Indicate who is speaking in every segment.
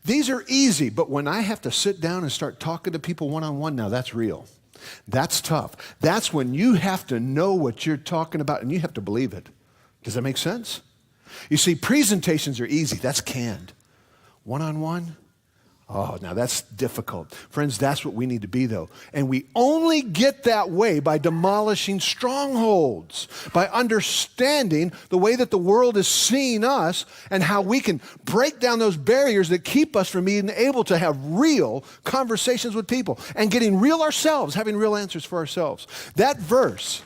Speaker 1: These are easy, but when I have to sit down and start talking to people one-on-one, now that's real. That's tough. That's when you have to know what you're talking about and you have to believe it. Does that make sense? You see, presentations are easy. That's canned. One-on-one? Oh, now that's difficult. Friends, that's what we need to be, though. And we only get that way by demolishing strongholds, by understanding the way that the world is seeing us and how we can break down those barriers that keep us from being able to have real conversations with people and getting real ourselves, having real answers for ourselves. That verse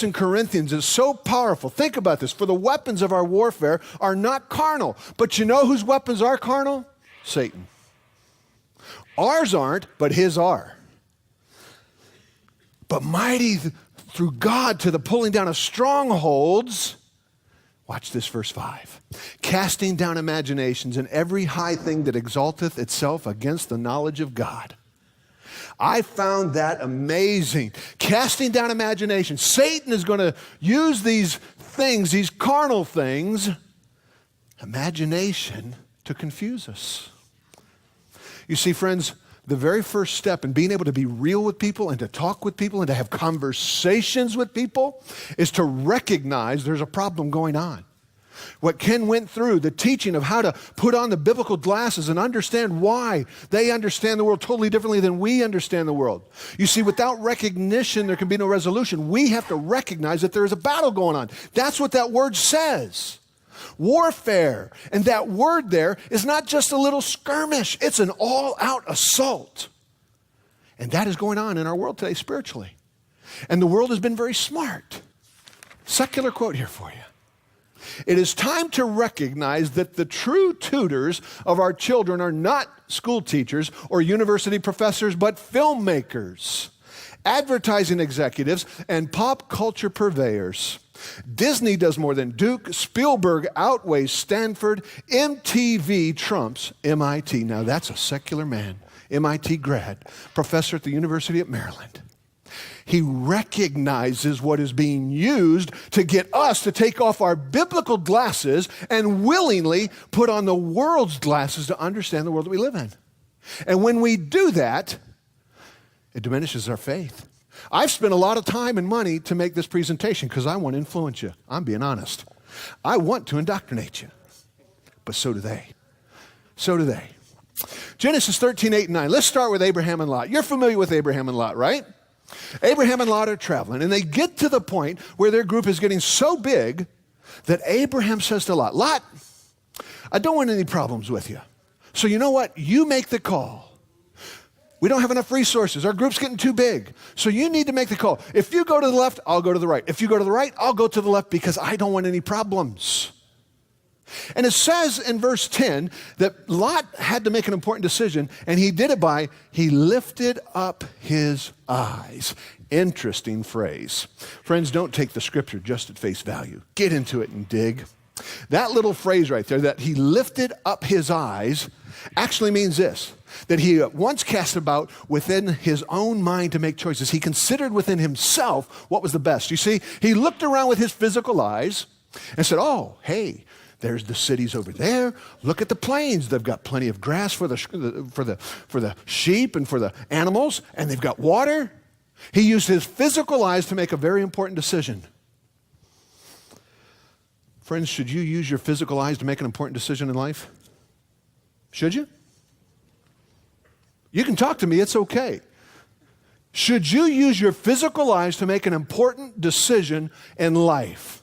Speaker 1: in Corinthians is so powerful. Think about this. For the weapons of our warfare are not carnal. But you know whose weapons are carnal? Satan. Ours aren't, but his are. But mighty through God to the pulling down of strongholds. Watch this, verse 5. Casting down imaginations and every high thing that exalteth itself against the knowledge of God. I found that amazing. Casting down imagination. Satan is going to use these things, these carnal things, imagination, to confuse us. You see, friends, the very first step in being able to be real with people and to talk with people and to have conversations with people is to recognize there's a problem going on. What Ken went through, the teaching of how to put on the biblical glasses and understand why they understand the world totally differently than we understand the world. You see, without recognition, there can be no resolution. We have to recognize that there is a battle going on. That's what that word says. Warfare. And that word there is not just a little skirmish. It's an all-out assault. And that is going on in our world today spiritually. And the world has been very smart. Secular quote here for you. It is time to recognize that the true tutors of our children are not school teachers or university professors, but filmmakers, advertising executives, and pop culture purveyors. Disney does more than Duke. Spielberg outweighs Stanford. MTV trumps MIT. Now that's a secular man, MIT grad, professor at the University of Maryland. He recognizes what is being used to get us to take off our biblical glasses and willingly put on the world's glasses to understand the world that we live in. And when we do that, it diminishes our faith. I've spent a lot of time and money to make this presentation because I want to influence you. I'm being honest. I want to indoctrinate you. But so do they. So do they. Genesis 13, 8, and 9. Let's start with Abraham and Lot. You're familiar with Abraham and Lot, right? Abraham and Lot are traveling, and they get to the point where their group is getting so big that Abraham says to Lot, Lot, I don't want any problems with you. So you know what? You make the call. We don't have enough resources. Our group's getting too big. So you need to make the call. If you go to the left, I'll go to the right. If you go to the right, I'll go to the left because I don't want any problems. And it says in verse 10 that Lot had to make an important decision, and he did it by, he lifted up his eyes. Interesting phrase. Friends, don't take the scripture just at face value. Get into it and dig. That little phrase right there, that he lifted up his eyes, actually means this, that he once cast about within his own mind to make choices. He considered within himself what was the best. You see, he looked around with his physical eyes and said, oh, hey, there's the cities over there. Look at the plains. They've got plenty of grass for the sheep and for the animals, and they've got water. He used his physical eyes to make a very important decision. Friends, should you use your physical eyes to make an important decision in life? Should you? You can talk to me, it's okay. Should you use your physical eyes to make an important decision in life?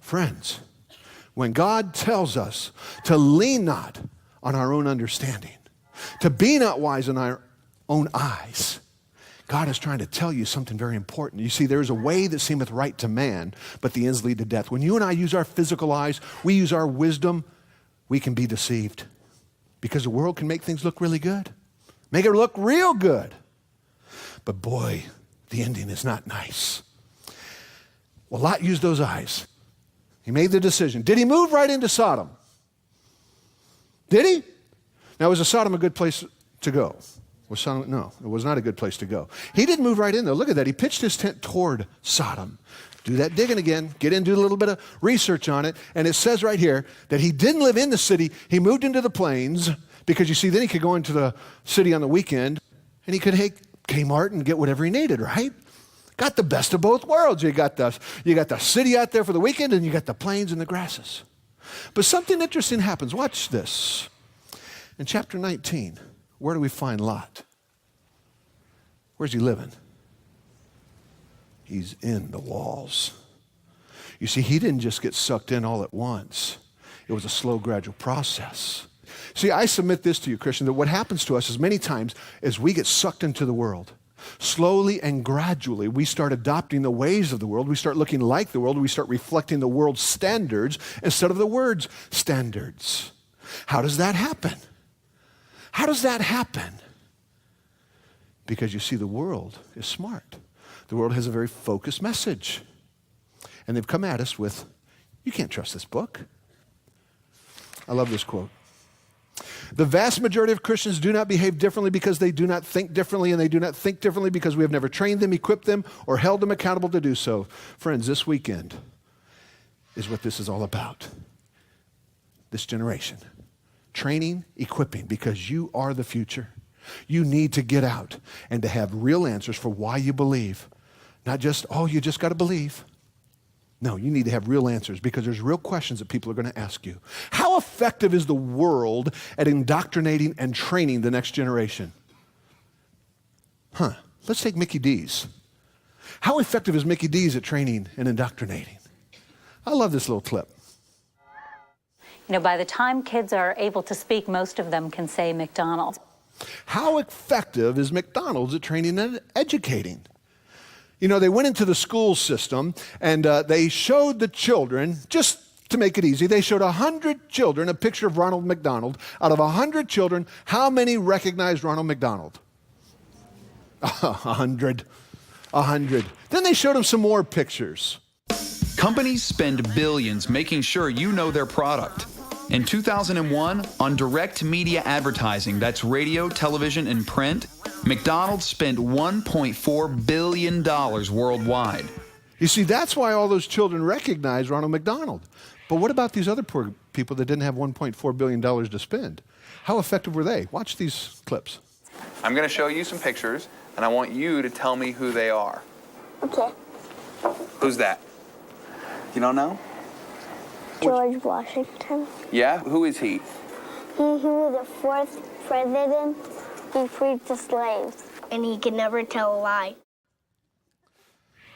Speaker 1: Friends, when God tells us to lean not on our own understanding, to be not wise in our own eyes, God is trying to tell you something very important. You see, there is a way that seemeth right to man, but the ends lead to death. When you and I use our physical eyes, we use our wisdom, we can be deceived. Because the world can make things look really good. Make it look real good. But boy, the ending is not nice. Well, Lot used those eyes. He made the decision. Did he move right into Sodom? Did he? Now, was Sodom a good place to go? No, it was not a good place to go. He didn't move right in, though. Look at that. He pitched his tent toward Sodom. Do that digging again. Get in, do a little bit of research on it. And it says right here that he didn't live in the city. He moved into the plains because, you see, then he could go into the city on the weekend and he could hit Kmart and get whatever he needed, right? Got the best of both worlds. You got the city out there for the weekend and you got the plains and the grasses. But something interesting happens. Watch this. In chapter 19, where do we find Lot? Where's he living? He's in the walls. You see, he didn't just get sucked in all at once. It was a slow, gradual process. See, I submit this to you, Christian, that what happens to us is many times as we get sucked into the world, slowly and gradually, we start adopting the ways of the world. We start looking like the world. We start reflecting the world's standards instead of the word's standards. How does that happen? How does that happen? Because you see, the world is smart. The world has a very focused message. And they've come at us with, you can't trust this book. I love this quote. The vast majority of Christians do not behave differently because they do not think differently, and they do not think differently because we have never trained them, equipped them, or held them accountable to do so. Friends, this weekend is what this is all about. This generation. Training, equipping, because you are the future. You need to get out and to have real answers for why you believe. Not just, oh, you just got to believe. No, you need to have real answers because there's real questions that people are going to ask you. How effective is the world at indoctrinating and training the next generation? Let's take Mickey D's. How effective is Mickey D's at training and indoctrinating? I love this little clip.
Speaker 2: You know, by the time kids are able to speak, most of them can say McDonald's.
Speaker 1: How effective is McDonald's at training and educating? You know, they went into the school system and they showed the children, just to make it easy, they showed 100 children a picture of Ronald McDonald. Out of 100 children, how many recognized Ronald McDonald? 100. 100. Then they showed them some more pictures.
Speaker 3: Companies spend billions making sure you know their product. In 2001, on direct media advertising, that's radio, television, and print, McDonald's spent $1.4 billion worldwide.
Speaker 1: You see, that's why all those children recognize Ronald McDonald. But what about these other poor people that didn't have $1.4 billion to spend? How effective were they? Watch these clips.
Speaker 4: I'm going to show you some pictures, and I want you to tell me who they are.
Speaker 5: Okay.
Speaker 4: Who's that? You don't know?
Speaker 5: George Washington.
Speaker 4: Yeah? Who is he?
Speaker 5: He was the fourth president. He freed the slaves. And he could never tell a lie.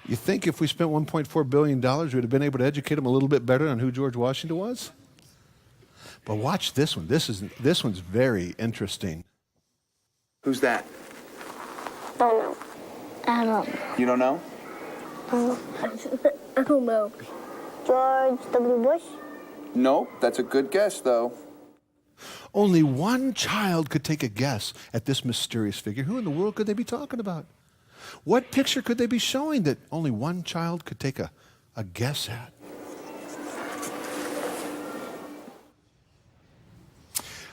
Speaker 1: You think if we spent $1.4 billion, we'd have been able to educate them a little bit better on who George Washington was? But watch this one. This one's very interesting.
Speaker 4: Who's that?
Speaker 5: Don't know. I don't know.
Speaker 4: You don't know?
Speaker 5: I don't know. George W. Bush?
Speaker 4: Nope. That's a good guess, though.
Speaker 1: Only one child could take a guess at this mysterious figure. Who in the world could they be talking about? What picture could they be showing that only one child could take a guess at?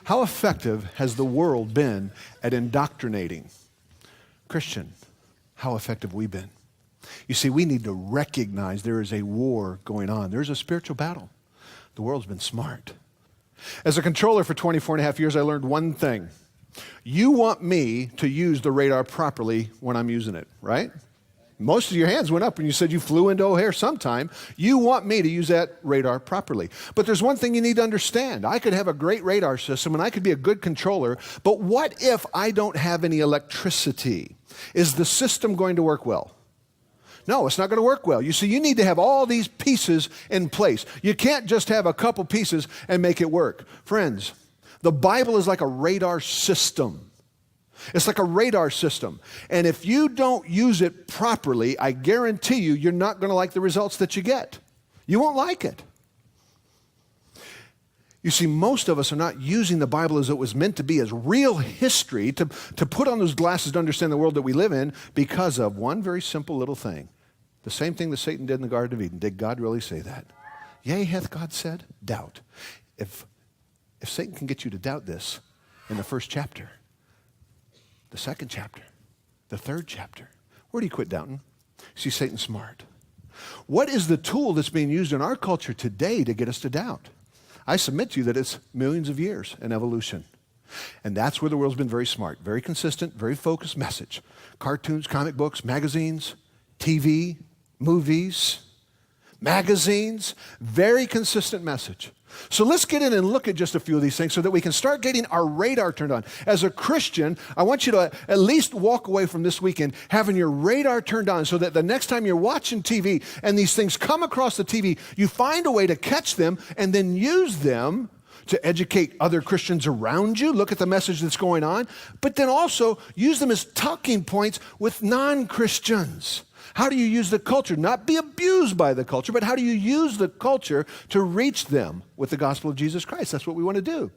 Speaker 1: How effective has the world been at indoctrinating? Christian, how effective have we been? You see, we need to recognize there is a war going on. There's a spiritual battle. The world's been smart. As a controller for 24 and a half years, I learned one thing. You want me to use the radar properly when I'm using it, right? Most of your hands went up when you said you flew into O'Hare sometime. You want me to use that radar properly. But there's one thing you need to understand. I could have a great radar system and I could be a good controller, but what if I don't have any electricity? Is the system going to work well? No, it's not going to work well. You see, you need to have all these pieces in place. You can't just have a couple pieces and make it work. Friends, the Bible is like a radar system. It's like a radar system. And if you don't use it properly, I guarantee you, you're not going to like the results that you get. You won't like it. You see, most of us are not using the Bible as it was meant to be, as real history, to put on those glasses to understand the world that we live in because of one very simple little thing. The same thing that Satan did in the Garden of Eden. Did God really say that? Yea, hath God said? Doubt. If Satan can get you to doubt this in the first chapter, the second chapter, the third chapter, where do you quit doubting? See, Satan's smart. What is the tool that's being used in our culture today to get us to doubt? I submit to you that it's millions of years in evolution. And that's where the world's been very smart, very consistent, very focused message. Cartoons, comic books, magazines, TV, movies, magazines, very consistent message. So let's get in and look at just a few of these things so that we can start getting our radar turned on. As a Christian, I want you to at least walk away from this weekend having your radar turned on so that the next time you're watching TV and these things come across the TV, you find a way to catch them and then use them to educate other Christians around you. Look at the message that's going on, but then also use them as talking points with non-Christians. How do you use the culture? Not be abused by the culture, but how do you use the culture to reach them with the gospel of Jesus Christ? That's what we want to do.